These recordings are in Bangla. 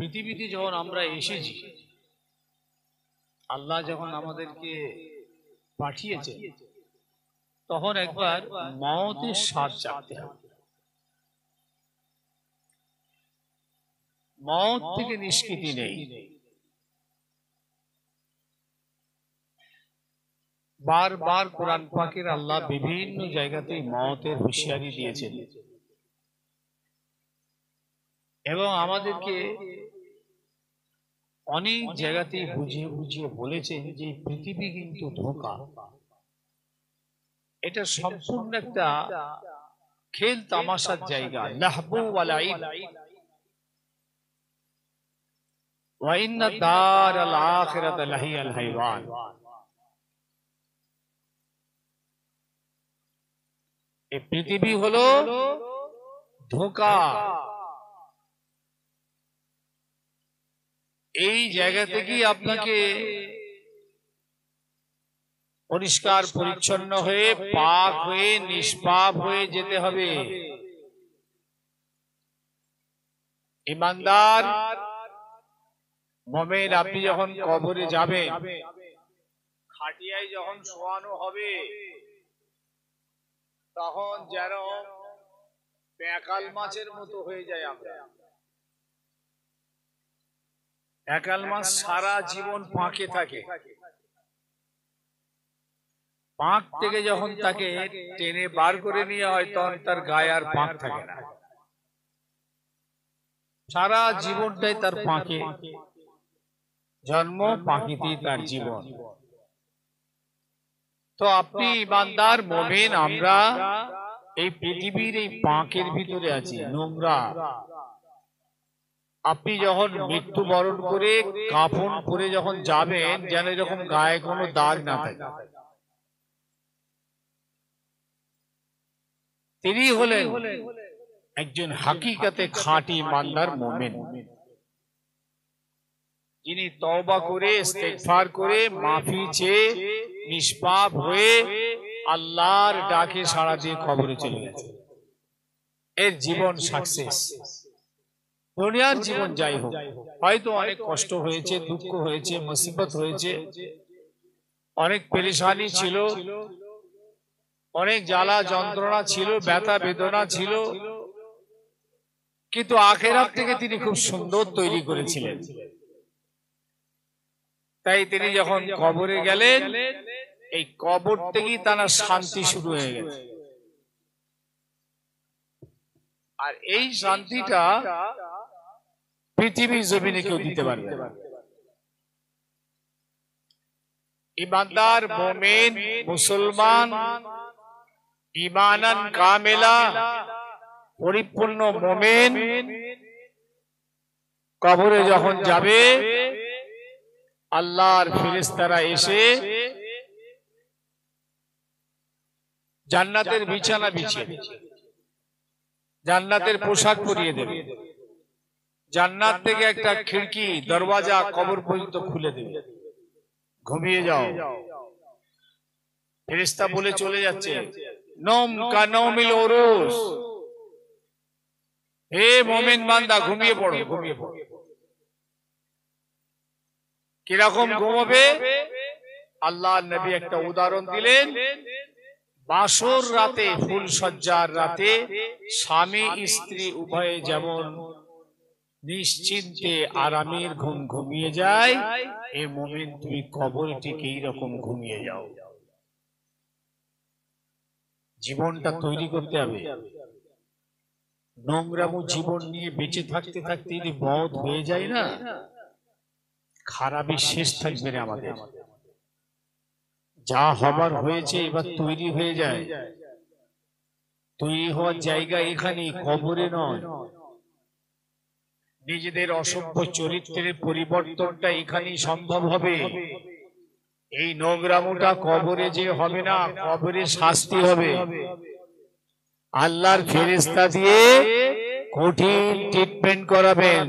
পৃথিবীতে যখন আমরা এসেছি, আল্লাহ যখন আমাদেরকে পাঠিয়েছে, তখন একবার মওতের স্বাদ চাখতে হবে। মওত থেকে নিষ্কৃতি নেই। বারবার কোরআন পাকের আল্লাহ বিভিন্ন জায়গাতে মওতের হুঁশিয়ারি দিয়েছেন এবং আমাদেরকে অনেক জায়গাতে বুঝিয়ে বুঝিয়ে বলেছেন যে পৃথিবী কিন্তু ধোঁকা, এটা সম্পূর্ণ একটা খেল তামাশার জায়গা। লাহবু ওয়া লাইব ওয়া ইন্না দারাল আখিরাতা লাহিয়াল হাইওয়ান। এই পৃথিবী হলো ধোঁকা। এই জায়গা থেকেই আপনাকে পরিষ্কার পরিচ্ছন্ন হয়ে পাক হয়ে নিষ্পাপ হয়ে যেতে হবে। ঈমানদার মুমিন, আপনি যখন কবরে যাবেন, খাটিয়ায় যখন শোয়ানো হবে, তখন যেন প্যাকাল মাছের মতো হয়ে যায় আমরা। প্যাকাল মাছ সারা জীবন পাঁকে থাকে, পাঁক থেকে যখন তাকে টেনে বার করে নিয়ে হয়, তখন তার গায়ে আর পাঁক থাকে না। সারা জীবনটাই তার পাঁকে, জন্ম পাখিতেই তার জীবন। তো আপনি ঈমানদার মুমিন, আমরা এই পৃথিবীর এই পাঁকের ভিতরে আছি, নোংরা। আপনি যখন মৃত্যুবরণ করে কাফন পরে যখন যাবেন, যেন এরকম গায়ে কোনো দাগ না থাকে। তিনি হলেন একজন হাকিকাতে খাঁটি ঈমানদার মুমিন, যিনি তওবা করে ইস্তেগফার করে মাফি চেয়ে নিষ্পাপ হয়ে আল্লাহর ডাকে সাড়া দিয়ে কবরে চলে গেছে। এর জীবন সাকসেস। দুনিয়ার জীবন যাই হোক, হয়তো অনেক কষ্ট হয়েছে, দুঃখ হয়েছে, মুসিবত হয়েছে, অনেক পেরেশানি ছিল, অনেক জ্বালা যন্ত্রণা ছিল, ব্যথা বেদনা ছিল, কিন্তু আখিরাত থেকে তিনি খুব সুন্দর তৈরি করেছিলেন। তাই তিনি যখন কবরে গেলেন, এই কবর থেকেই তার শান্তি শুরু হয়ে গেছে। আর এই শান্তিটা পৃথিবীর জমিনে কেউ দিতে পারবে না। ঈমানদার মুমিন মুসলমান, ঈমানান কামেলা, পরিপূর্ণ মুমিন কবরে যখন যাবে, আল্লাহর ফেরেশতারা এসে জান্নাতের বিছানা বিছিয়ে দেবে, জান্নাতের পোশাক পরিয়ে দেবে, জান্নাত থেকে একটা খিড়কি দরওয়াজা কবর পর্যন্ত খুলে দেবে। ঘুমিয়ে যাও। ফেরেশতা বলে চলে যাচ্ছে, নম কানৌমিল উরুস, হে মুমিন বান্দা ঘুমিয়ে পড়ো, ঘুমিয়ে পড়ো। কিরকম ঘুমাবে? আল্লাহর নবী একটা উদাহরণ দিলেন। বাসর রাতে, ফুল সজ্জার রাতে স্বামী স্ত্রী উভয়ে যেমন নিশ্চিন্তে আরামের ঘুম ঘুমিয়ে যায়, এ মুমিন তুমি কবরে ঠিক এইরকম ঘুমিয়ে যাও। জীবনটা তৈরি করতে হবে। নোংরামো জীবন নিয়ে বেঁচে থাকতে থাকতে যদি মওত হয়ে যায় না, খারাপই শেষ থাকবে না আমাদের। যা হবার হয়েছে এবার তৈরি হয়ে যায়। তৈরি হওয়ার জায়গা এখানে, কবরে নয়। নিজেদের অসভ্য চরিত্রের পরিবর্তনটা এখানেই সম্ভব হবে। এই নোংরামোটা কবরে যে হবে না, কবরে শাস্তি হবে। আল্লাহর ফেরেশতা দিয়ে কঠিন ট্রিটমেন্ট করাবেন।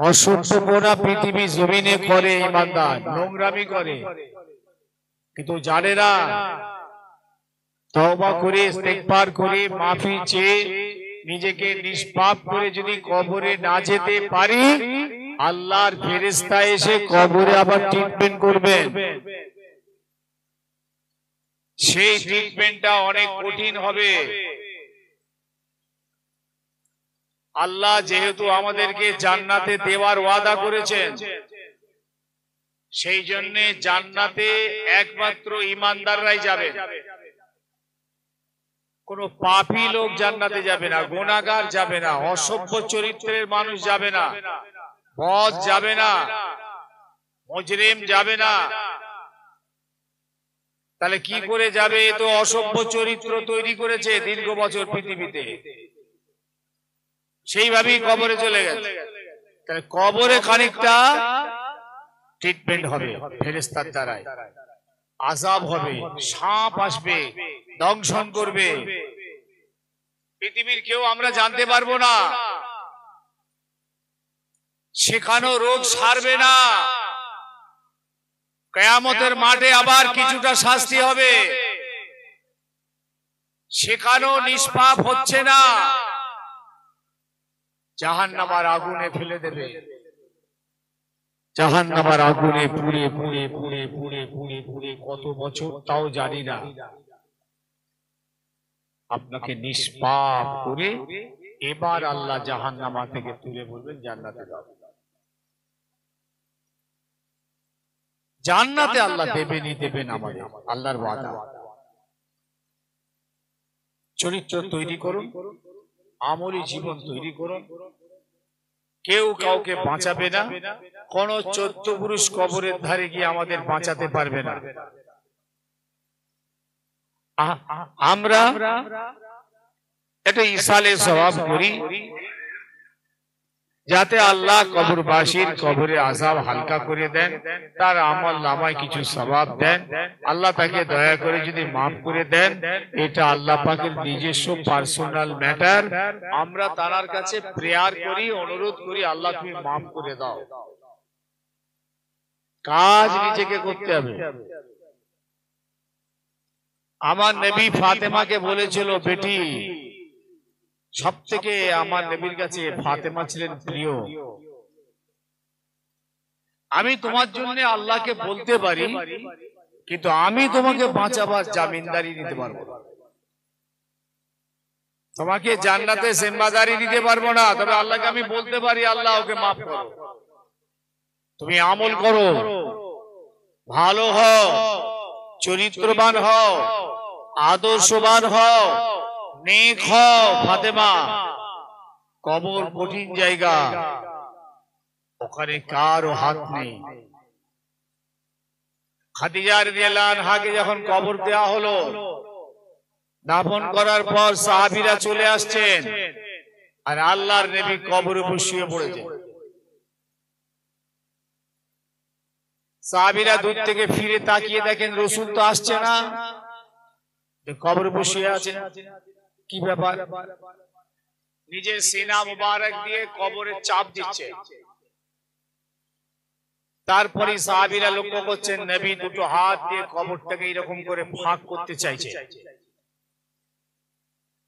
অসভ্যপনা পৃথিবী জমিনে করে ঈমানদার, নোংরামি করে, কিন্তু জানে না তওবা করে ইস্তেগফার করে মাফি চেয়ে নিজেকে নিষ্পাপ করে যদি কবরে না যেতে পারি, আল্লাহর ফেরেশতা এসে কবরে আবার ট্রিটমেন্ট করবেন। সেই ট্রিটমেন্টটা অনেক কঠিন হবে। আল্লাহ যেহেতু আমাদেরকে জান্নাতে দেওয়ার ওয়াদা করেছেন, সেই জন্য জান্নাতে একমাত্র ঈমানদাররাই যাবে। কোন পাপী লোক জান্নাতে যাবে না, গুনাহগার যাবে না, অসভ্য চরিত্রের মানুষ যাবে না, বদ যাবে না, মুজরিম যাবে না। তাহলে কি করে যাবে? এ তো অসভ্য চরিত্র তৈরি করেছে দীর্ঘ বছর পৃথিবীতে, সেইভাবেই কবরে চলে গেছে। তাহলে কবরে খানিকটা ট্রিটমেন্ট হবে ফেরেশতার দ্বারাই, আযাব হবে, সাপ আসবে, দংশন করবে। পৃথিবীর কেউ আমরা জানতে পারবো না, সেখানেও রোগ সারবে না। কিয়ামতের মাঠে আবার কিছুটা শাস্তি হবে, সেখানেও নিষ্পাপ হচ্ছে না, জাহান্নামের আগুনে ফেলে দেবে। জাহান্নামের আগুনে পুড়ে পুড়ে পুড়ে পুড়ে পুড়ে পুড়ে কত বছর তাও জানি না, আপনাকে নিষ্পাপ করে এবার আল্লাহ জাহান্নামা থেকে তুলে বলবেন জান্নাতে যাও। জান্নাতে আল্লাহ দেবেনই দেবেন, আমাদের আল্লাহর ওয়াদা। চরিত্র তৈরি করুন, আমলি জীবন তৈরি করুন। কেউ কাউকে বাঁচাবে না, কোন 14 পুরুষ কবরের ধারে গিয়ে আমাদের বাঁচাতে পারবে না। আমরা একটা ইসালে সওয়াব করি, যাতে আল্লাহ কবরবাসীর কবরে আযাব হালকা করে দেন, তার আমল নামায় কিছু সওয়াব দেন, আল্লাহ তাকে দয়া করে যদি মাফ করে দেন। এটা আল্লাহ পাকের নিজস্ব পার্সোনাল ম্যাটার। আমরা তার কাছে প্রেয়ার করি, অনুরোধ করি, আল্লাহ তুমি মাফ করে দাও। কাজ নিজেকে করতে হবে। আমার নবী ফাতেমাকে বলেছিল, বেটি, সব থেকে আমার নবীর কাছে ফাতেমা ছিলেন প্রিয়। আমি তোমার জন্য আল্লাহকে বলতে পারি, কিন্তু আমি তোমাকে বাঁচাবার জামিনদারি নিতে পারবো না। তোমাকে জান্নাতে জিম্মাদারি দিতে পারবো না, তবে আল্লাহকে আমি বলতে পারি, আল্লাহ ওকে মাফ করো, তুমি আমল করো, ভালো হও, চরিত্রবান হও, আদর্শবান হও, নেক হও। ফাতেমা, কবর কঠিন জায়গা, ওখানে কারো হাত নেই। খাদিজা রাদিয়াল্লাহু আনহাকে যখন কবর দেওয়া হলো, দাফন করার পর সাহাবীরা চলে আসছেন, আর আল্লাহর নবী কবরে শুয়ে পড়েছেন। সাহাবীরা দূর থেকে ফিরে তাকিয়ে দেখেন রাসূল তো আসছে না, কবরে বসে আছেন। কি ব্যাপার? নিজের সিনা মুবারক দিয়ে কবরে চাপ দিচ্ছে। তারপরে সাহাবীরা লক্ষ্য করছেন নবী দুটো হাত দিয়ে কবরটাকে এরকম করে ফাঁক করতে চাইছে।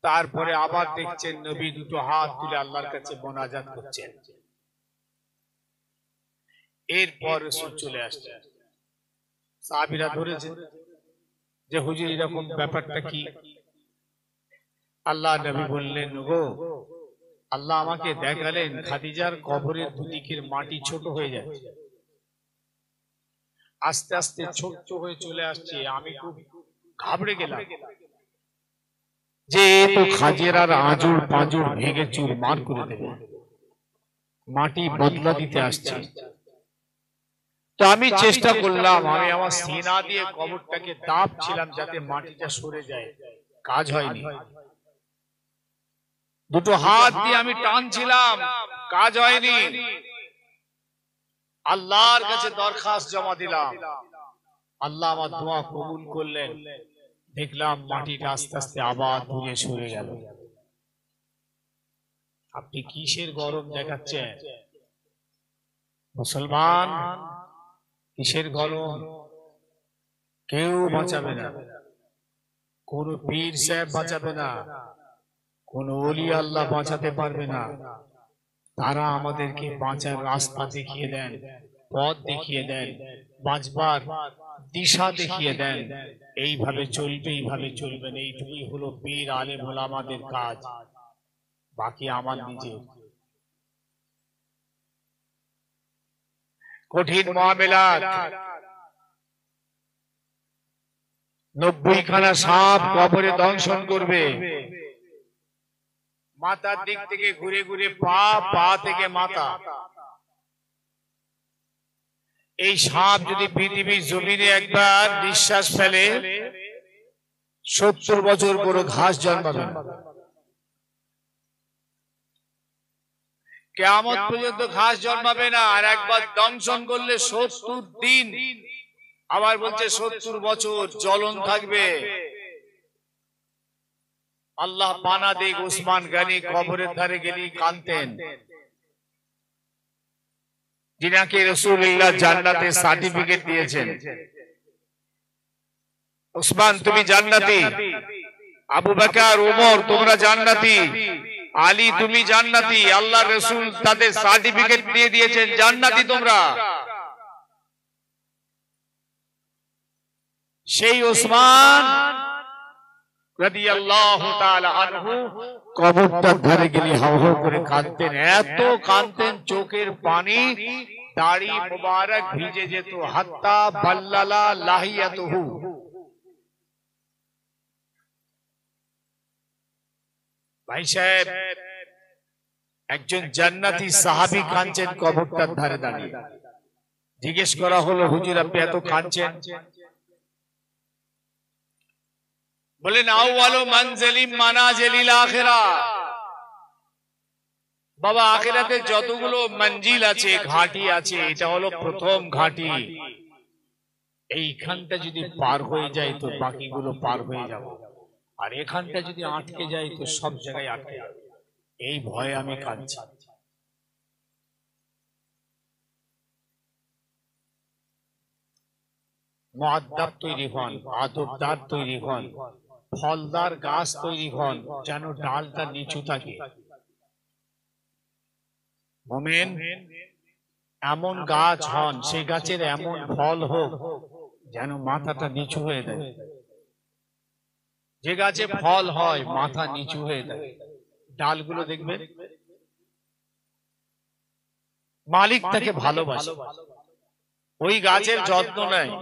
তারপরে আবার দেখছেন নবী দুটো হাত তুলে আল্লাহর কাছে মোনাজাত করছেন। এরপর রাসূল চলে আসছেন। সাহাবীরা ধরেছেন যে হুজুর এরকম ব্যাপারটা কি? আল্লাহ নবী বললেন, গো, আল্লাহ আমাকে দেখালেন খাদিজার কবরের দুদিকের মাটি ছোট হয়ে যাচ্ছে, আস্তে আস্তে ছোট হয়ে চলে আসছে। আমি খুব ঘাবড়ে গেলাম যে তো খাজেরার আঁজুর পাঁজুর ভেঙে চুরমার করে দেবে, মাটি বদলা দিতে আসছে। তো আমি চেষ্টা করলাম, আমি আমার সিনা দিয়ে কবরটাকে দাবছিলাম যাতে মাটিটা সরে যায়, কাজ হয়নি। দুটো হাত দিয়ে আমি টানছিলাম, কাজ হয়নি। আল্লাহর কাছে দরখাস্ত জমা দিলাম, আল্লাহ আমার দোয়া কবুল করলেন। দেখলাম মাটিটা আস্তে আস্তে আবার দূরে সরে গেল। আপনি কিসের গরম দেখাচ্ছেন মুসলমান? কিসের গরম? কেউ বাঁচাবে না, কোন পীর সাহেব বাঁচাবে না, কোন ওলি আল্লাহ বাঁচাতে পারবে না। তারা আমাদেরকে বাঁচার রাস্তা দেখিয়ে দেন, পথ দেখিয়ে দেন, বাঁচবার দিশা দেখিয়ে দেন। এইভাবে চলবে, এইভাবে চলবেন, এইটুকুই হলো পীর আলেম ওলামাদের কাজ। বাকি আমার নিজে কঠিন মামলাত, 90খানা সাপ কবরে দংশন করবে। মাথার দিক থেকে ঘুরে ঘুরে পা, পা থেকে মাথা। এই সাপ যদি পৃথিবীর জমিনে একবার নিঃশ্বাস ফেলে 70 বছর পুরো ঘাস জন্মাবে না। কিয়ামত পর্যন্ত ঘাস জন্মাবে না। আর একবার দংশন করলে 70 দিন, আবার বলছে 70 বছর জ্বলন থাকবে। আল্লাহ পানা দেখ, উসমান গনি কবরের ধারে গেলি কাঁদতেন, যিনাকে রাসূলুল্লাহ জান্নাতে সার্টিফিকেট দিয়েছেন। উসমান তুমি জান্নাতি, আবু বকর ওমর তোমরা জান্নাতি, আলী তুমি জান্নাতি, আল্লাহ রাসূল তাদের সার্টিফিকেট দিয়ে দিয়েছেন জান্নাতি তোমরা। সেই উসমান রাদিয়াল্লাহু তাআলা আনহু কবরটার ধারে গেলে হাউ হাউ করে কাঁদতেন, এত কাঁদতেন চোখের পানি, দাড়ি মুবারক ভিজে যেত। হাত্তা বাল্লালা লাহিয়াতুহু। ভাই সাহেব, একজন জান্নাতি সাহাবী কাঁদছেন কবরটার ধারে দাঁড়িয়ে। জিজ্ঞেস করা হলো, হুজুর আপনি এত কাঁদছেন? বলেন আউয়ালু মানজিলিম মানাজিলিল আখিরাহ। বাবা, আখিরাতে যতগুলো মঞ্জিল আছে, ঘাটি আছে, এটা হলো প্রথম ঘাটি। এইখানটা যদি পার হয়ে যায় তো বাকিগুলো পার হয়ে যাবে, আর এখানটা যদি আটকে যায় তো সব জায়গায় আটকে যাবে। এই ভয়ে আমি কাঁদছি। মুআদ্দাব তৈরি হন, আদবদার তৈরি হন, ফলদার গাছ তৈরি হন, যেন ডালটা নিচু থাকে। মুমিন এমন গাছ হন, সেই গাছের এমন ফল হোক যেন মাথাটা নিচু হয়ে যায়। যে গাছে ফল হয় মাথা নিচু হয়ে যায়। ডালগুলো দেখবেন মালিক তাকে ভালোবাসে, ওই গাছের যত্ন নেয়।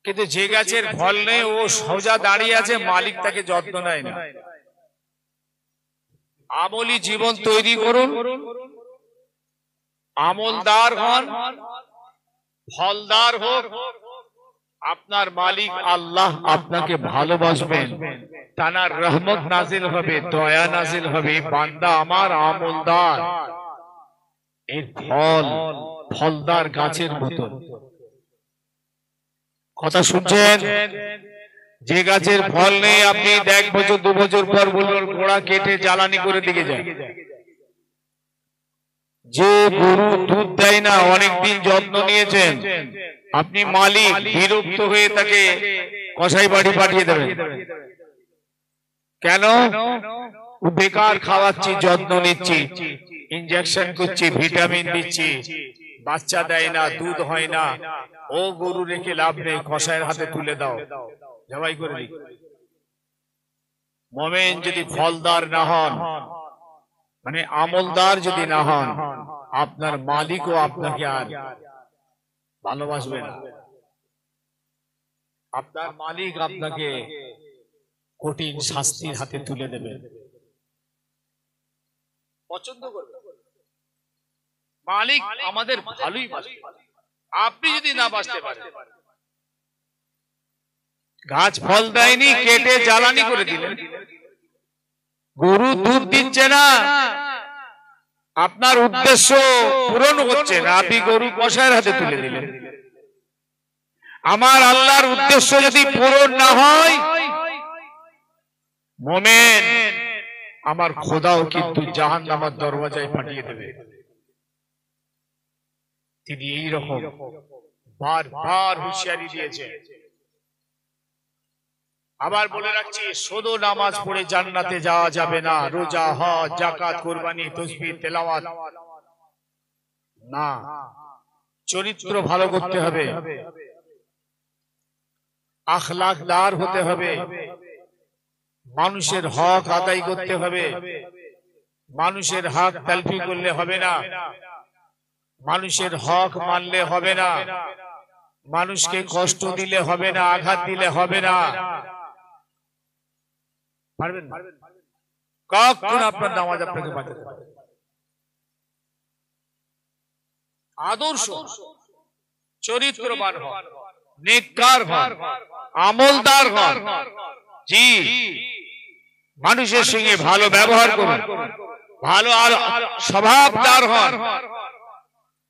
কিন্তু যে গাছের ফল নেই ও সোজা দাঁড়িয়ে আছে, মালিক তাকে যত্ন নেয় না। আমলি জীবন তৈরি করুন, আমলদার হন, ফলদার হোক। আপনার মালিক আল্লাহ আপনাকে ভালোবাসবেন, তার রহমত নাজিল হবে, দয়া নাজিল হবে। বান্দা আমার আমলদার, এর ফল ফলদার গাছের মতো। কথা শুনছেন? যে গাছের ফল নেই, আপনি 1 বছর 2 বছর পর বলুন গোড়া কেটে জ্বালানি করে দিকে যায়। যে গরু দুধ দেয় না, অনেকদিন যত্ন নিয়েছেন, আপনি মালিক, বিরক্ত হয়ে তাকে কসাই বাড়ি পাঠিয়ে দেবেন। কেন? বেকার খাওয়াচ্ছি, যত্ন নিচ্ছি, ইনজেকশন করছি, ভিটামিন দিচ্ছি, বাচ্চা দেয় না, দুধ হয় না। ও গরু রেখে লাভ নেই, কসাইয়ের হাতে তুলে দাও, জবাই করে দিই। মুমিন যদি ফলদার না হন, মানে আমলদার যদি না হন, আপনার মালিকও আপনাকে আর ভালোবাসবে না। আপনার মালিক আপনাকে কঠিন শাস্তির হাতে তুলে দেবে, পছন্দ করবে। মালিক আমাদের ভালোই বাসে। আপনি যদি না বাঁচতে পারেন, গাছ ফল দেয়নি, কেটে জ্বালানি করে দিলেন, গরু দুধ দিচ্ছে না, আপনার উদ্দেশ্য পূরণ হচ্ছে না, আপনি গরু কসাইয়ের হাতে তুলে দিলেন। আমার আল্লাহর উদ্দেশ্য যদি পূরণ না হয়, মুমিন আমার খোদাও কিন্তু জাহান্নামের দরওয়াজায় পাঠিয়ে দেবে। তিনি এই রকম বারবার হুঁশিয়ারি দিয়েছেন। আবার বলে রাখছি, শুধু নামাজ পড়ে জান্নাতে যাওয়া যাবে না। রোজা, হজ, যাকাত, কুরবানি, তাসবিহ, তেলাওয়াত না, চরিত্র ভালো করতে হবে, আখলাকদার হতে হবে, মানুষের হক আদায় করতে হবে। মানুষের হক তালফি করলে হবে না, মানুষের হক মানলে হবে না, মানুষকে কষ্ট দিলে হবে না, আঘাত দিলে হবে না। পারবেন না, কখন আপনার নামাজ আপনাকে বাঁচাতে পারবে। আদর্শ, চরিত্রবান হন, নেককার হন, আমলদার হন। জি, মানুষের সঙ্গে ভালো ব্যবহার করুন, ভালো স্বভাবদার হন,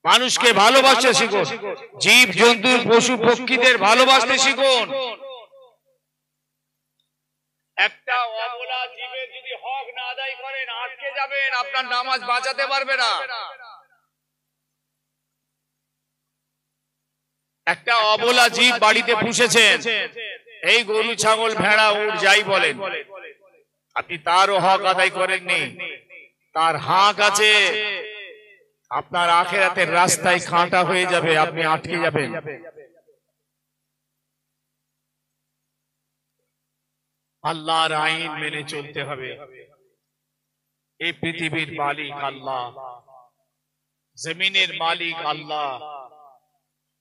মানুষকে ভালোবাসতে শিখুন, জীব জন্তু পশু পক্ষীদের ভালোবাসতে শিখুন। একটা অবলা জীবের যদি হক না আদায় করেন, আটকে যাবেন, আপনার নামাজ বাঁচাতে পারবে না। একটা অবলা জীব বাড়িতে পুষেছেন, এই গরু, ছাগল, ভেড়া, উট যাই বলেন, আপনি তারও হক আদায় করেননি, তার হক আছে, আপনার আখিরাতের রাস্তায় কাঁটা হয়ে যাবে, আপনি আটকে যাবেন। আল্লাহর আইন মেনে চলতে হবে। এই পৃথিবীর মালিক আল্লাহ, জমিনের মালিক আল্লাহ,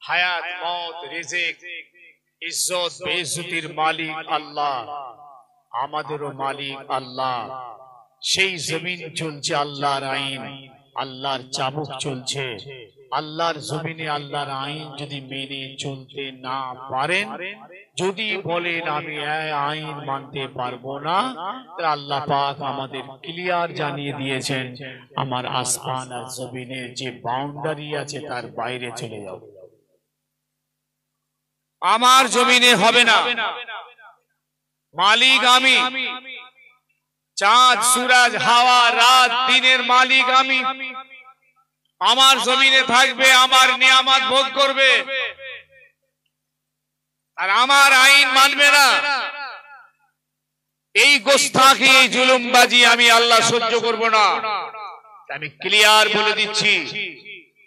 হায়াত, মওত, রিজিক, ইজ্জত, বেইজ্জতির মালিক আল্লাহ, আমাদেরও মালিক আল্লাহ। সেই জমিন চলছে আল্লাহর আইন, আল্লাহর চাবুক চলছে। আল্লাহর জমিনে আল্লাহর আইন যদি মেনে চলতে না পারেন, যদি বলেন আমি আইন মানতে পারবো না, আল্লাহ পাক আমাদের ক্লিয়ার জানিয়ে দিয়েছেন, আমার আসমান আর জমিনের যে বাউন্ডারি আছে তার বাইরে চলে যাও, আমার জমিনে হবে না। মালিক আমি, চাঁদ, সূরজ, হাওয়া, রাত, দিনের মালিক আমি। আমার জমিনে থাকবে, আমার নিয়ামত ভোগ করবে, আর আমার আইন মানবে না। এই গোস্তাখি, এই জুলুমবাজি আমি আল্লাহ সহ্য করব না। আমি ক্লিয়ার বলে দিচ্ছি,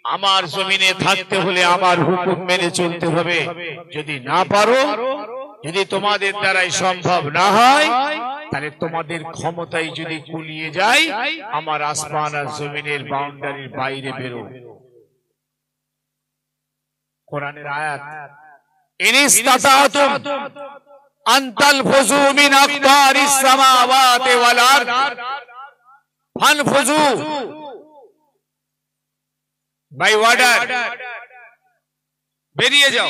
আমার জমিনে থাকতে হলে আমার হুকুম মেনে চলতে হবে। যদি না পারো, যদি তোমাদের দ্বারাই সম্ভব না হয়, তাহলে তোমাদের ক্ষমতায় যদি কুলিয়ে যায়, আমার আসমান আর জমিনের বাউন্ডারির বাইরে বেরো। কোরআনের আয়াত, ইনিস্তাতাতুম আনতালফুযু মিন আকতারিস সামাওয়াতি ওয়াল আরদ ফানফুযু বাই ওয়ার্ডার, বেরিয়ে যাও।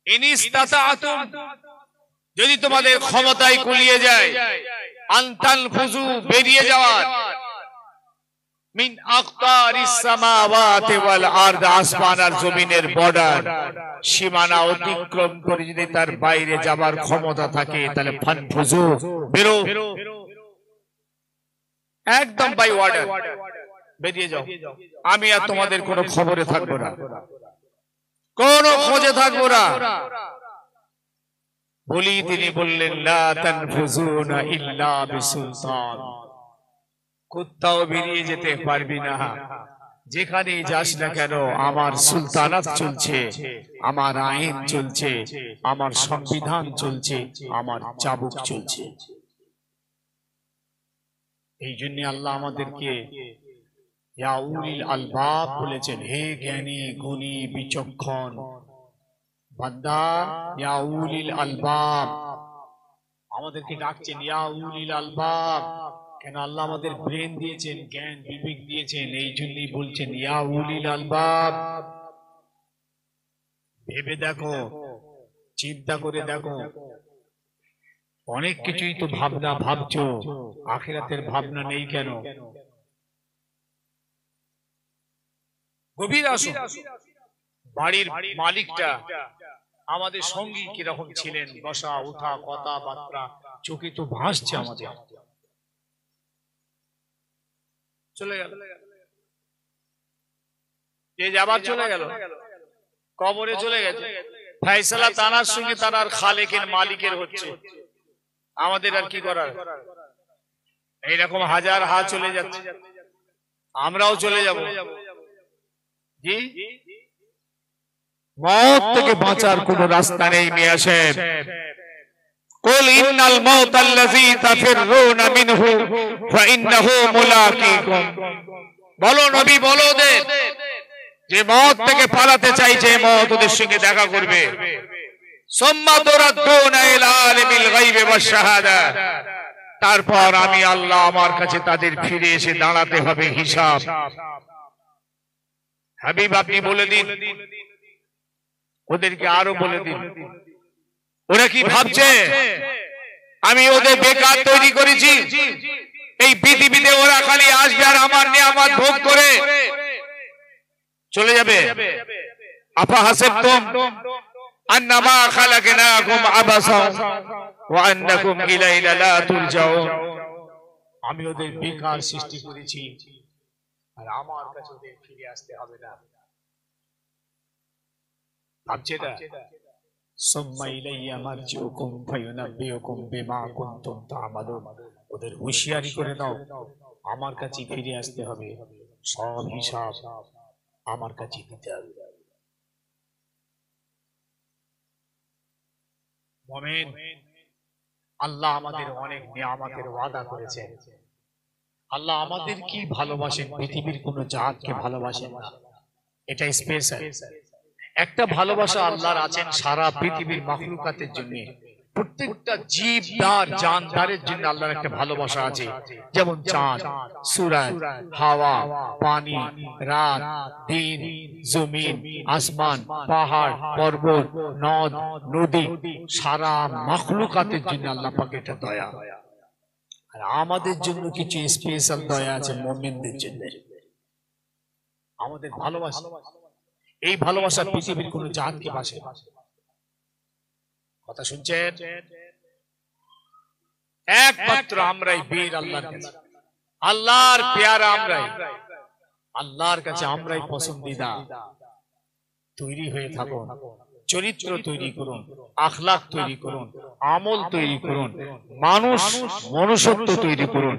ইনিস্তাতাতুম, যদি তোমাদের ক্ষমতায় কুলিয়ে যায়, আনতালফুযু, বেরিয়ে যাওয়ার, মিন আকতারিস সামাওয়াতি ওয়াল আরদ, আসমান আর জমিনের বর্ডার, সীমানা অতিক্রম করে যদি তার বাইরে যাবার ক্ষমতা থাকে, তাহলে ফানফুযু, বেরো, একদম বাই ওয়ার্ডার, বেরিয়ে যাও। আমি আর তোমাদের কোনো খবরে থাকবো না, কোনো খোঁজে থাকবো না। বলি তিনি বললেন, লা তানফুযুনা ইল্লা বিসুলতান, কোথাও বেরিয়ে যেতে পারবি না, যেখানে যাস না কেন আমার সুলতানাত চলছে, আমার আইন চলছে, আমার সংবিধান চলছে, আমার চাবুক চলছে। এই জন্য আল্লাহ আমাদেরকে ইয়া উলিল আলবাব বলেছেন, হে জ্ঞানী, গুণী, বিচক্ষণ বান্দা, ইয়া উলিল আলবাব, আমাদেরকে ডাকছেন ইয়া উলিল আলবাব। কেন? আল্লাহ আমাদের ব্রেন দিয়েছেন, জ্ঞান বিবেক দিয়েছেন, এই জন্যই বলছেন ইয়া উলিল আলবাব। ভেবে দেখো, চিন্তা করে দেখো, অনেক কিছুই তো ভাবনা ভাবছো, আখিরাতের ভাবনা নেই কেন? গভীর আসো। বাড়ির মালিকটা আমাদের সঙ্গী কিরকম ছিলেন, বসা উঠা, কথাবার্তা, চোখে তো ভাসছে আমাদের। চলে গেল, যে যাবার চলে গেল, কবরে চলে গেছে, ফয়সালা তানার সঙ্গে তানার খালেকের মালিকের হচ্ছে, আমাদের আর কি করার? এইরকম হাজার হাত চলে যাচ্ছে, আমরাও চলে যাব। জি, মওত থেকে বাঁচার কোন রাস্তা নেই মিয়া সাহেব। কুল ইন্নাল মাউতাল্লাযী তাফিররুনা মিনহু ফাইন্নাহু মুলাকীকুম। বলো নবী, বলো ওদের যে মওত থেকে পালাতে চাইছে, মওত ওদের সঙ্গে দেখা করবে। সুম্মা তুরাদ্দুনা ইলা আলিমিল গায়বি ওয়াশ শাহাদা। তারপর আমি আল্লাহ আমার কাছে তাদের ফিরে এসে দাঁড়াতে হবে হিসাব। হাবিব আপনি বলে দিন, ওদেরকে আরো বলে দিন। ওরা কি ভাবছে আমি ওদের বেকার তৈরি করেছি? এই পৃথিবীতে ওরা খালি আসবে আর আমার নিয়ামত ভোগ করে চলে যাবে। আফা হাসিবতুম আন্নামা খালাকনাকুম আবাসা ওয়া আন্নাকুম ইলাইনা লা তুরজাউন। আমি ওদের বেকার সৃষ্টি করেছি আর আমার কাছে ওদের ফিরে আসতে হবে না। ভাবছে না? সুম্মা ইলাইয়া মারজিউকুম ফায়ুনাব্বিউকুম বিমা কুনতুম তা'মালুন। ওদের হুঁশিয়ারি করে দাও, আমার কাছে ফিরে আসতে হবে, সব হিসাব আমার কাছে দিতে হবে। মুমিন, আল্লাহ আমাদের অনেক নিয়ামতের ওয়াদা করেছেন। আল্লাহ আমাদের কি ভালোবাসেন, পৃথিবীর কোন জাতকে ভালোবাসেন না। এটা স্পেশাল একটা ভালোবাসা আল্লাহর আছেন সারা পৃথিবীর মাখলুকাতের জন্য। প্রত্যেকটা জীবদার জানদারের জন্য আল্লাহর একটা ভালোবাসা আছে। যেমন চাঁদ, সূরজ, হাওয়া, পানি, রাত, দিন, জমিন, আসমান, পাহাড়, পর্বত, নদ, নদী, সারা মাখলুকাতের জন্য আল্লাহ পাকের একটা দয়া। আর আমাদের জন্য কিছু স্পেশাল দয়া আছে মুমিনদের জন্য। আমাদের ভালোবাসা, এই ভালোবাসা পৃথিবীর কোন জাতকে বাসে। কথা শুনছেন? একমাত্র আমরাই বীর আল্লাহর কাছে, আল্লাহর পেয়ারা আমরাই, আল্লাহর কাছে আমরাই পছন্দিদা। তৈরি হয়ে থাকুন, চরিত্র তৈরি করুন, আখলাক তৈরি করুন, আমল তৈরি করুন, মানুষ মনুষ্যত্ব তৈরি করুন,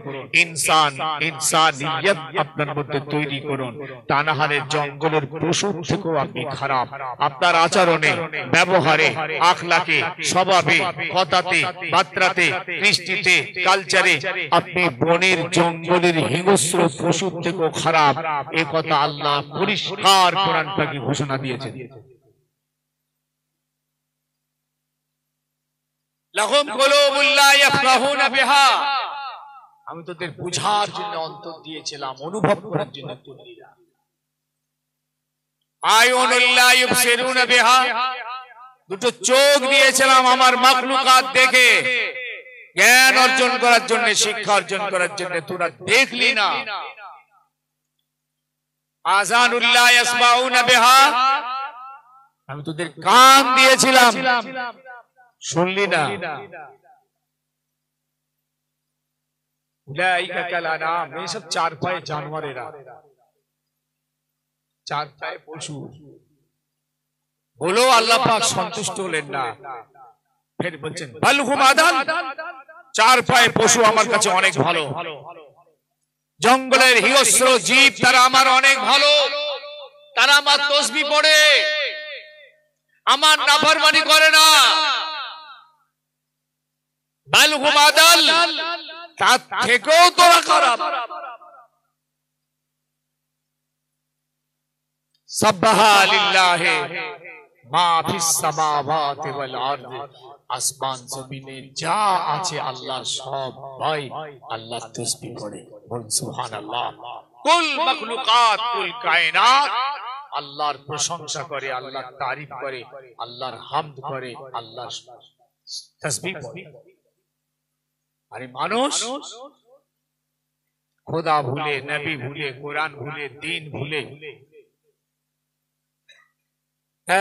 ইনসানিয়ত আপনার মধ্যে তৈরি করুন। তা না হলে জঙ্গলের পশু থেকেও আপনি খারাপ। আপনার আচরণে, ব্যবহারে, আখলাকে, স্বভাবে, কথাতে, বার্তাতে, কৃষ্টিতে, কালচারে আপনি বনের জঙ্গলের হিংস্র পশু থেকেও খারাপ। এ কথা আল্লাহ পরিষ্কার কোরআন পাকে ঘোষণা দিয়েছেন। লাহুম কুলুবুল লা ইয়াফকাহুনা বিহা। আমি তোদের বুঝার জন্য অন্তর দিয়েছিলাম, অনুভব করার জন্য তুলিরা। আয়ুনুল লা ইউবসিরুনা বিহা। দুটো চোখ দিয়েছিলাম আমার মাখলুকাত দেখে জ্ঞান অর্জন করার জন্য, শিক্ষা অর্জন করার জন্য। তোরা দেখলি না। আযানুল লা ইয়াসমাউনা বিহা। আমি তোদের কান দিয়েছিলাম, শুনলি না। উলাইকা কাল আনাম। এইসব চার পায়ে জানোয়ারেরা, চার পায়ে পশু। বলো আল্লাহ পাক সন্তুষ্ট হলেন না, ফের বলছেন বাল হুম আদাল। চার পায়ে পশু আমার কাছে অনেক ভালো। জঙ্গলের হিংস্র জীব তারা আমার অনেক ভালো। তারা আমার তাসবিহ পড়ে, আমার নাফরমানি করে না। বাল হুম আদাল, তার থেকেও তোরা খারাপ। সাব্বাহা লিল্লাহি মা ফিস সামাওয়াতি ওয়াল আরদ। আসমান জমিনে যা আছে আল্লাহর সব ভাই আল্লাহর তাসবিহ পড়ে। বল সুবহানাল্লাহ। কুল মাখলুকাত, কুল কায়নাত আল্লাহর প্রশংসা করে, আল্লাহর তারিফ করে, আল্লাহর হামদ করে, আল্লাহর তাসবিহ পড়ে। আরে মানুষ খোদা ভুলে, নবী ভুলে, কোরআন ভুলে, দ্বীন ভুলে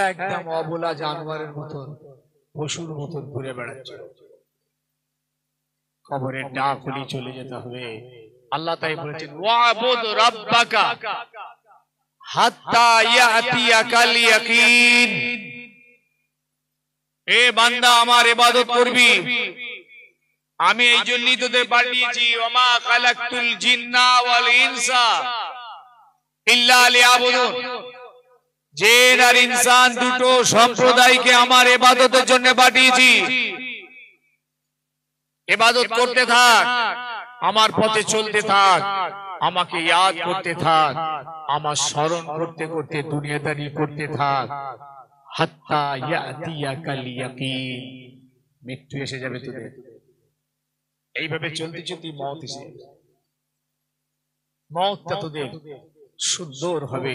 একদম অবলা জানোয়ারের মতন, পশুর মতন ঘুরে বেড়াচ্ছে। কবরের ডাক হলে চলে যেতে হবে। আল্লাহ তাই বলেছেন ওয়াবুদ রাব্বাকা হাত্তা ইয়াতিয়াকাল ইয়াকিন। এ বান্দা আমার ইবাদত করবি, আমি এই জন্যই তোদের পাঠিয়েছি। ওমা খালাকতুল জিন্না ওয়াল ইনসা ইল্লা লিয়াবুদুন। জিন আর ইনসান দুটো সম্প্রদায়কে আমার ইবাদতের জন্য পাঠিয়েছি। ইবাদত করতে থাক, আমার পথে চলতে থাক, আমাকে ইয়াদ করতে থাক, আমার স্মরণ করতে করতে দুনিয়াদারি করতে থাক, হাত্তা ইয়াতিয়াকাল ইয়াকিন। মৃত্যু এসে যাবে তোদের। এইভাবে চলতে চলতে মওত এসে যাবে। মওতটা তোদের সুন্দর হবে,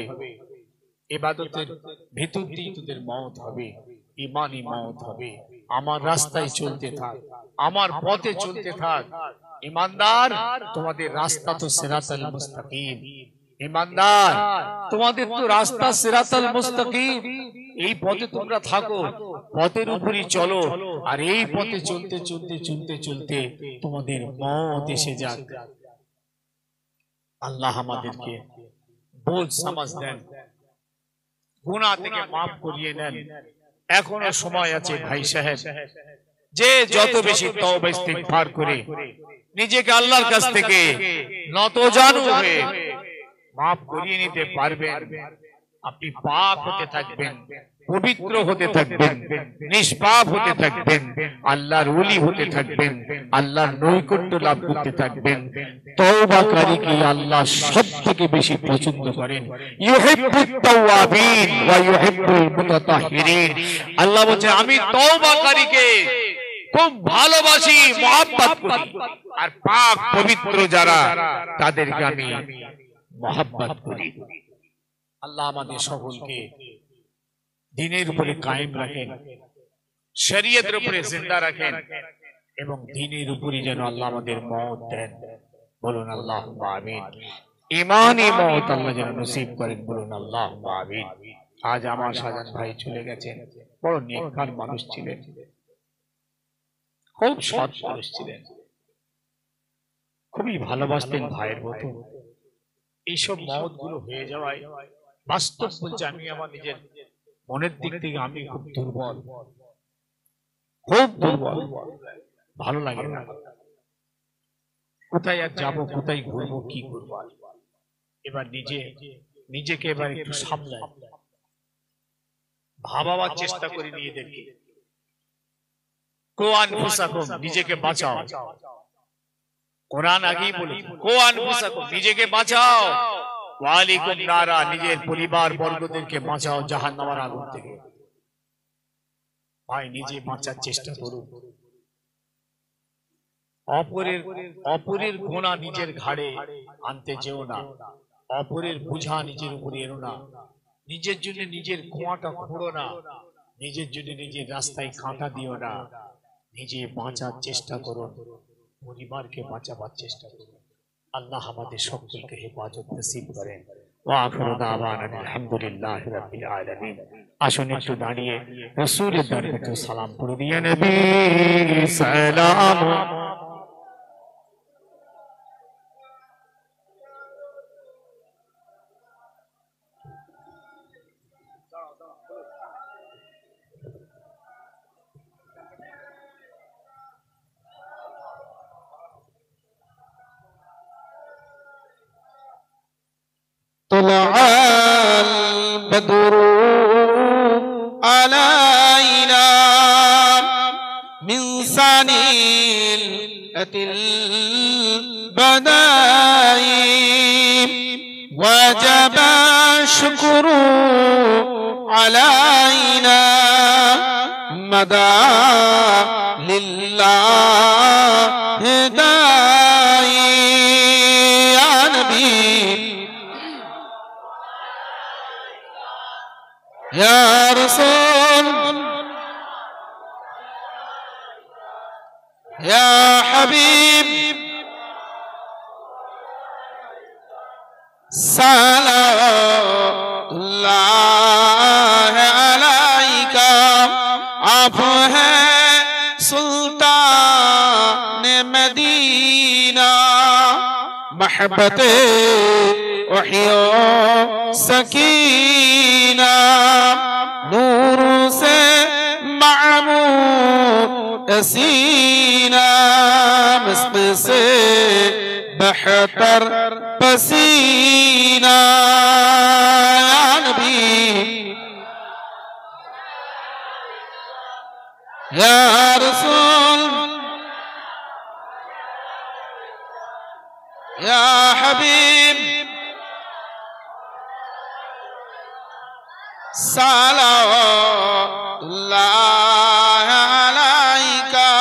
ইবাদতের ভিতর দিয়ে তোদের মওত হবে, ঈমানি মওত হবে। আমার রাস্তায় চলতে থাক, আমার পথে চলতে থাক। ঈমানদার, তোমাদের রাস্তা তো সিরাতাল মুস্তাকিম। ঈমানদার, তোমাদের তো রাস্তা সিরাতাল মুস্তাকিম। এই পথে তোমরা থাকো, পথের উপরই চলো, আর এই পথে চলতে চলতে চলতে চলতে তোমাদের মওত এসে যাক। আল্লাহ আমাদেরকে বোঝ সমাজ দেন, গুনাহ থেকে মাফ করিয়ে নেন। এখনো সময় আছে ভাই সাহেব, যে যত বেশি তওবা ইস্তিগফার করে নিজেকে আল্লাহর কাছ থেকে নতজানু হয়ে মাফ করিয়ে নিতে পারবেন, আপনি পাক হতে থাকবেন, পবিত্র হতে থাকবেন, নিষ্পাপ হতে থাকবেন, আল্লাহর ওলি হতে থাকবেন, আল্লাহর নৈকট্য লাভ করতে থাকবেন। তওবাকারীকে আল্লাহ সবথেকে বেশি পছন্দ করেন। ইউহিব্বুত তাওয়াবিন ওয়া ইউহিব্বুল মুতাতাহহিরিন। আল্লাহ বলেন আমি তওবাকারীকে খুব ভালোবাসি, মহব্বত করি, আর পাক পবিত্র যারা তাদেরকে আমি মহব্বত করি। আল্লাহ আমাদের সকলকে দ্বীনের উপরে কায়েম রাখেন, শরীয়তের উপরে জিন্দা রাখেন, এবং দ্বীনের উপরে যেন আল্লাহ আমাদের মওত দেন। বলুন আল্লাহুম্মা আমিন। ঈমানি মওত আল্লাহ যেন নসিব করেন। বলুন আল্লাহুম্মা আমিন। আজ আমার শাহজাহান ভাই চলে গেছেন, বড় নেককার মানুষ ছিলেন, খুব সৎ মানুষ ছিলেন, খুবই ভালোবাসতেন ভাইয়ের মতো। এইসব মওত গুলো হয়ে যাওয়ায় বাস্তব বলছে আমি আমার নিজের মনের দিক থেকে আমি খুব দুর্বল, খুব দুর্বল, ভালো লাগে না। কোথায় আর যাবো, কোথায় ঘুরবো, কি করবো। এবার নিজেকে এবার একটু সামলাই, ভাবার চেষ্টা করি নিজেদেরকে। কো আনফুসাকুম, নিজেকে বাঁচাও। কোরআন আগেই বলে কো আনফুসাকুম, নিজেকে বাঁচাও। ওয়ালিকুম নারা, নিজের পরিবার বর্গদেরকে বাঁচাও জাহান্নামের আগুন থেকে। ভাই নিজে বাঁচার চেষ্টা করুন। অপরের গোনা নিজের ঘাড়ে আনতে যেও না, অপরের বোঝা নিজের উপরে এনো না, নিজের জন্য নিজের কুয়াটা খোঁড়ো না, নিজের জন্য নিজের রাস্তায় কাঁটা দিও না। নিজে বাঁচার চেষ্টা করুন, পরিবারকে বাঁচাবার চেষ্টা করুন। আল্লাহ আমাদের সকলকে হেফাজত নসিব করেন। ওয়া আখিরু দাওয়ানা আলহামদুলিল্লাহি রাব্বিল আলামিন। আসুন একটু দাঁড়িয়ে রাসূলের দরবারে সালাম পড়ে দিয়ে নবী সালাম। طلع البدر علينا من ثنيات البدائع وجب الشكر علينا مدى لله داعي يا نبي يا رسول يا حبيب صلاة الله عليك आप है सुल्तान मदीना महबत वहियो सकीना नूर से मामूर सीना मिस्क से बेहतर पसीना या नबी या रसूल या हबीब सल्लल्लाहु अलैका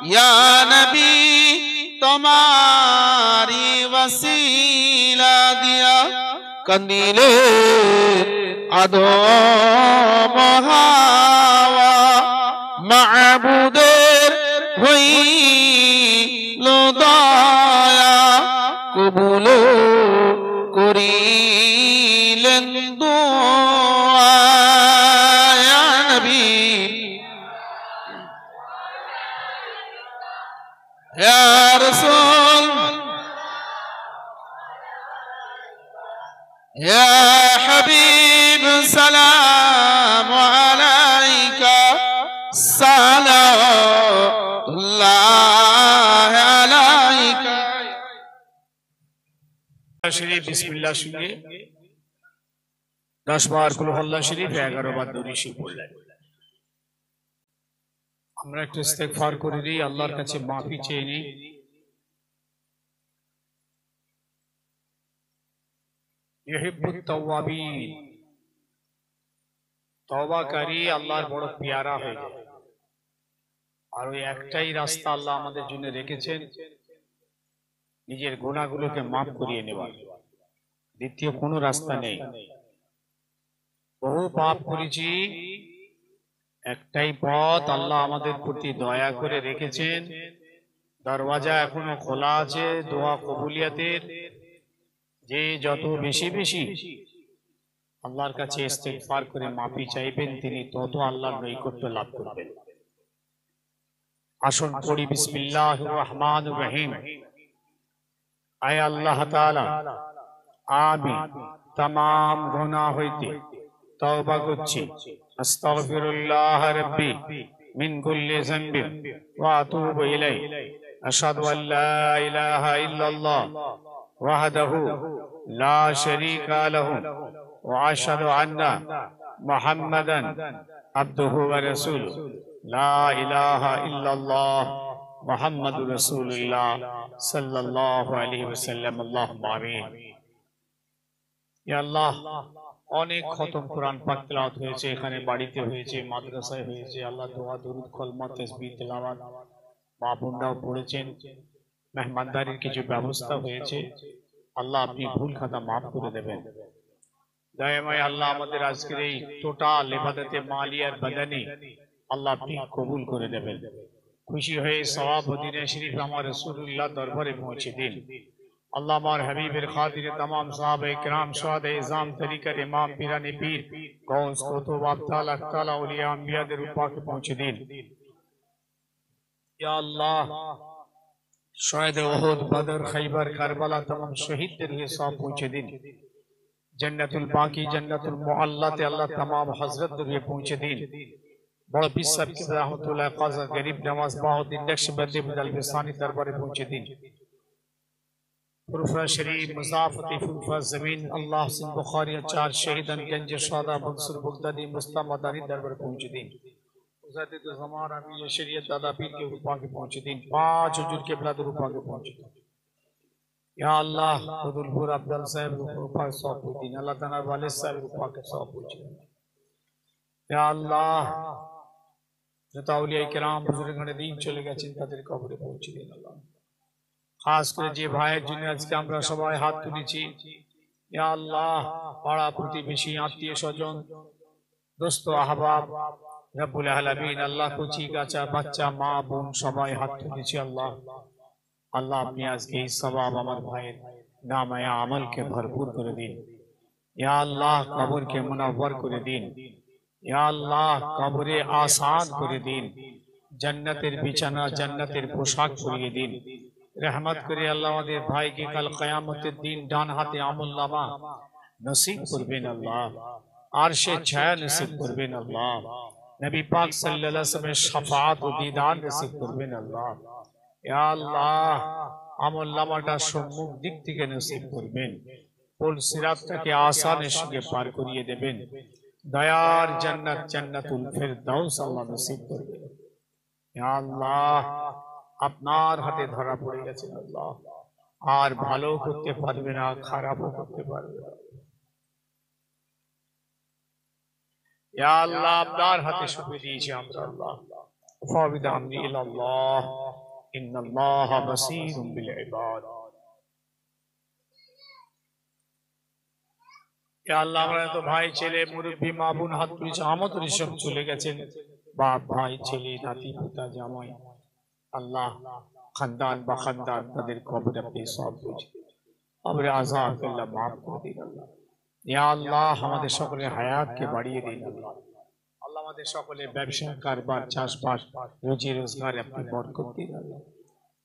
या नबी तुम्हारी वसीला दिया कंदीले अदो महावा माबूदेर हुई लो दया कबूल करिलेन दुआ या नबी या रसूल या हबीब सलाम अलैका सल्लल्लाहु अलैका शरीफ बिस्मिल्लाह শুনে 10 বার কুল আল্লাহ শরীফ 11 বার দরুদ শরীফ পড়লেন। আমরা একটু ইস্তেগফার করে দিই, আল্লাহর কাছে মাফি চেয়ে নিই। ইউহিব্বুত তাওয়াবিন, তওবাকারী আল্লাহর বড় পেয়ারা হয়ে যায়। আর ওই একটাই রাস্তা আল্লাহ আমাদের জন্য রেখেছেন, নিজের গুনাহগুলোকে মাফ করিয়ে নেওয়ার। দ্বিতীয় কোনো রাস্তা নেই। বহু পাপ করেছি, একটাই পথ আল্লাহ আমাদের প্রতি দয়া করে রেখেছেন। দরওয়াজা এখনো খোলা আছে দোয়া কবুলিয়াতের। যে যত বেশি বেশি আল্লাহর কাছে ইস্তেগফার করে মাফি চাইবেন, তিনি তত আল্লাহর নৈকট্য লাভ করবেন। আসুন পড়ি বিসমিল্লাহির রহমানির রহিম। আয় আল্লাহ তাআলা, আমি तमाम গুনাহ হইতে তওবা করছি। আস্তাগফিরুল্লাহ রাব্বি মিন কুল্লি যামবিন ওয়া আতুবু ইলাইহি। আশহাদু আল লা ইলাহা ইল্লাল্লাহ ওয়াহদাহু লা শারীকা লাহু ওয়া আশহাদু আন্না মুহাম্মাদান আবদুহু ওয়া রাসূলুহু। লা ইলাহা ইল্লাল্লাহ মুহাম্মাদুর রাসূলুল্লাহ সাল্লাল্লাহু আলাইহি ওয়াসাল্লাম। আল্লাহুম্মা আমিন। ইয়া আল্লাহ, অনেক খতম কোরআন পাক তেলাওয়াত হয়েছে, এখানে বাড়িতে হয়েছে, মাদ্রাসায় হয়েছে। আল্লাহ দোয়া দরুদ কলমা তাসবিহ তেলাওয়াত মা বোনরাও পড়েছেন। মেহমানদারির কিছু ব্যবস্থা হয়েছে। আল্লাহ আপনি ভুল খাতা মাফ করে দেবেন। দয়াময় আল্লাহ, আমাদের আজকের এই টোটাল ইবাদতে মালিয়ার বাদানি আল্লাহ আপনি কবুল করে দেবেন। খুশি হয়ে সওয়াব মদিনা শরীফ আমার রাসূলুল্লাহ দরবারে পৌঁছে দিন। আল্লাহ আমার হাবিবের খাতিরে तमाम সাহাবায়ে কিরাম, শুহাদায়ে ইজাম, তরিকার ইমাম, পীরানে পীর, গৌস, কুতুব, আবদাল, আখতালা, আউলিয়া, আম্বিয়াদের রূপাকে পৌঁছে দিন। ইয়া আল্লাহ, শহীদে উহুদ, বদর, খাইবার, কারবালা तमाम শহীদদের হিসাব পৌঁছে দিন। জান্নাতুল বাকি, জান্নাতুল মুআল্লাতে আল্লাহ तमाम হযরতদের পৌঁছে দিন। বড় পীর সাহেব কি রহমাতুল্লাহ কাজা গরিব নওয়াজ বাউদ্দিন নকশবন্দি বদল বিসানি দরবারে পৌঁছে দিন। फुरफा शरीफ, मुज़ाफ़ती फुरफा ज़मीन, अल्लाह सिंह बुखारी, चार शहीदन, गंज शादा, मंसूर बगदादी, मुस्ता मदानी दरबार पहुँच दिन। उज़ाते तो ज़माना भी ये शरीयत दादा पीर के रूपा के पहुँच दिन। पाँच हुजूर के बिलाद रूपा के पहुँच दिन। या अल्लाह, खुदुलपुर अब्दुल साहब रूपा के 100 पहुँच दिन। अल्लाह ताला वाले साहब रूपा के 100 पहुँच दिन। या अल्लाह, जो औलिया किराम बुजुर्ग ने दीन चले गए चिंता तेरे कब्र पहुँच दिन। अल्लाह खास করে যে ভাইয়ের জন্য আজকে আমরা সবাই হাত তুলেছি, ইয়া আল্লাহ, পাড়া প্রতিবেশী, আত্মীয় স্বজন, দোস্ত আহবাব, রব্বুল আলামিন আল্লাহ, কচি কাঁচা বাচ্চা, মা বোন সবাই হাত তুলেছি। আল্লাহ আল্লাহ আপনি আজকে এই সওয়াব আমার ভাইয়ের নামায়ে আমলকে ভরপুর করে দিন। ইয়া আল্লাহ, কবরকে মুনাওয়ার করে দিন। ইয়া আল্লাহ, কবরে আসান করে দিন। জান্নাতের বিছানা, জান্নাতের পোশাক পরিয়ে দিন। रहमत करे अल्लाह আমাদের ভাইকে কাল কিয়ামতের দিন ডান হাতে আমলনামা নসিব করবেন। আল্লাহ আরশে ছায়া নসিব করবেন। আল্লাহ নবী পাক সাল্লাল্লাহু আলাইহি ওয়াসাল্লামের শাফাআত ও দীদার নসিব করবেন আল্লাহ। ইয়া আল্লাহ, আমলনামাটা সম্মুখ দিক থেকে নসিব করবেন, পুল সিরাতটাকে আসানের সঙ্গে পার করিয়ে দেবেন, দয়ার জান্নাত জান্নাতুল ফেরদাউস আল্লাহ নসিব করবেন। ইয়া আল্লাহ, আপনার হাতে ধরা পড়ে গেছে আল্লাহ, আর ভালো করতে পারবে না, খারাপও করতে পারবে না। ইয়া আল্লাহ, আপনার হাতে সঁপে দিয়েছি আমরা আল্লাহ। ফাবিদ আমরি ইলাল্লাহ, ইন্নাল্লাহা বাসীরুম বিল ইবাদ। ইয়া আল্লাহ, আমরা তো ভাই ছেলে মুরব্বী মা বোন হাত তুলেছে, আমাদের সব চলে গেছেন, বাপ ভাই ছেলে নাতি পোতা জামাই আল্লাহ, খানদান বা খানদান তাদের কবর আপনি সব বুঝে কবরে আযাব আল্লাহ মাফ করে দিন আল্লাহ। ইয়া আল্লাহ, আমাদের সকলের হায়াতকে বাড়িয়ে দিন আল্লাহ। আল্লাহ, আমাদের সকলের ব্যবসা কারবার চাষবাস রুজি রোজগার আপনি বরকত দিন আল্লাহ।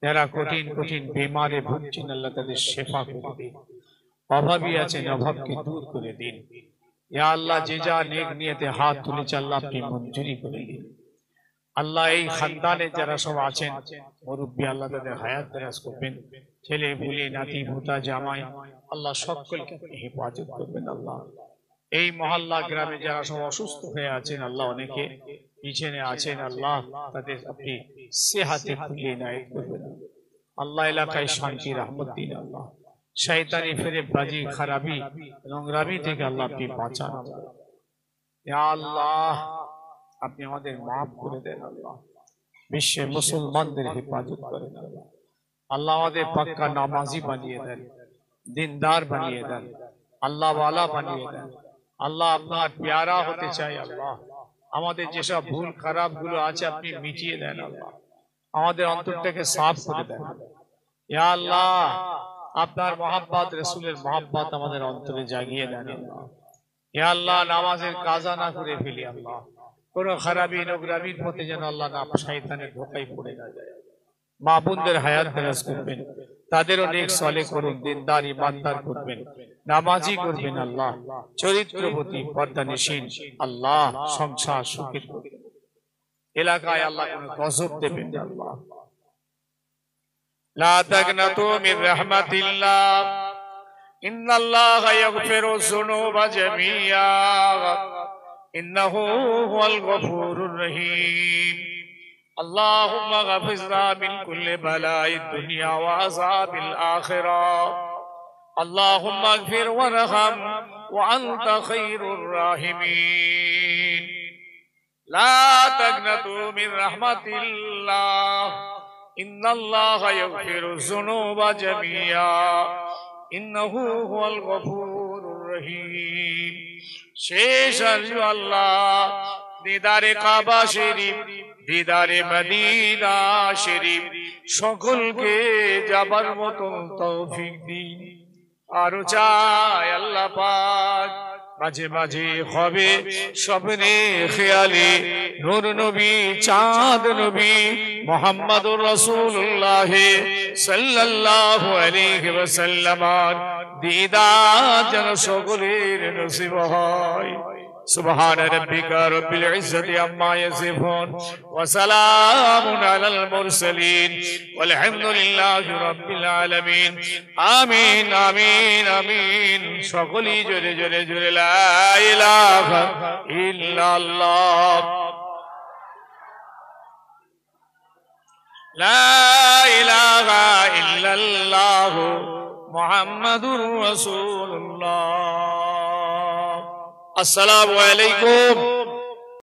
যারা কঠিন কঠিন বিমারে ভুগছেন আল্লাহ, তাদের শেফা করে দিন। অভাবী আছেন, অভাবকে দূর করে দিন। ইয়া আল্লাহ, যে যা নেক নিয়তে হাত তুলেছে আল্লাহ আপনি মঞ্জুরি করে দিন আল্লাহ। এই খানদানে যারা সব আছেন মুরব্বী আল্লাহ, তাদের হায়াত দারাজ করবেন, ছেলে পুলে নাতি পোতা জামাই আল্লাহ সকলকে আপনি হেফাজত করবেন আল্লাহ। এই মহল্লা গ্রামে যারা সব অসুস্থ হয়ে আছেন আল্লাহ, অনেকে পিছনে আছেন আল্লাহ, তাদের আপনি সেহাতে খুলিয়ে নায়েত করবেন আল্লাহ। এলাকায় শান্তি রহমত দিন আল্লাহ। শয়তানি ফেরে বাজি খারাপি নোংরামি থেকে আল্লাহ আপনি বাঁচান আল্লাহ। ইয়া আল্লাহ, আপনি আমাদের মাফ করে দেন আল্লাহ। বিশ্বে মুসলমানদের হেফাজত করেন আল্লাহ। আল্লাহ, আমাদের পাক্কা নামাজি বানিয়ে দেন, দিনদার বানিয়ে দেন, আল্লাহ ওয়ালা বানিয়ে দেন আল্লাহ। আপনার প্যারা হতে চাই আল্লাহ। আমাদের যেসব ভুল খারাপ গুলো আছে আপনি মিটিয়ে দেন আল্লাহ। আমাদের অন্তরটাকে সাফ করে দেন ইয়া আল্লাহ। আপনার মহাব্বত, রাসূলের মহাব্বত আমাদের অন্তরে জাগিয়ে দেন আল্লাহ। ইয়া আল্লাহ, নামাজের কাজা না করে ফেলি আল্লাহ। কোন খারাপি নোংরামির পথে যেন আল্লাহ না শয়তানের ধোঁকায় পড়ে না যায়। মা বোনদের হায়াত দারাজ করবেন, তাদেরও নেক সালেহ করুন, দিনদার ইমানদার করবেন, নামাজি করবেন আল্লাহ। চরিত্রবতী পর্দানিশীন আল্লাহ, সংসার সুখের করবেন। এলাকায় আল্লাহ কোন গজব দেবেন না আল্লাহ। লা তাকনাতু মির রাহমাতিল্লাহ, ইন্নাল্লাহা ইয়াগফিরু যুনুবা জামিআ, ইন্নাহু হুয়াল গফুরুর রহিম। আল্লাহুম্মা গফিরনা মিন কুল্লি বালাইদ দুনিয়া ওয়া আযাবিল আখিরাহ। আল্লাহুম্মা গফির ওয়ারহাম ওয়া আনতা খায়রুর রাহিমিন। লা তাকনাতু মির রাহমাতিল্লাহ, ইন্নাল্লাহা ইয়াগফিরু যুনুবা জামিআ, ইন্নাহু হুয়াল গফুরুর রহিম। শেষ আল্লাহ, দিদারে কাবা শরীফ, দিদারে মদিনা শরীফ সকলকে যাবার মতো তৌফিক দিন। আরো চাই আল্লাহ পাক মাঝে মাঝে হবে স্বপ্নে খেয়ালে নূর নবী, চাঁদ নবী মুহাম্মদুর রাসূলুল্লাহ সাল্লাল্লাহু আলাইহি ওয়াসাল্লাম দিদার যেন সকলের নসিব হয়। سبحان ربك رب العزة عما يصفون وسلام على المرسلين والحمد لله رب العالمين آمين آمين آمين সকলেই জোরে জোরে জোরে লা ইলাহা ইল্লাল্লাহ লা ইলাহা ইল্লাল্লাহ মুহাম্মাদুর রাসূলুল্লাহ। আসসালামু আলাইকুম।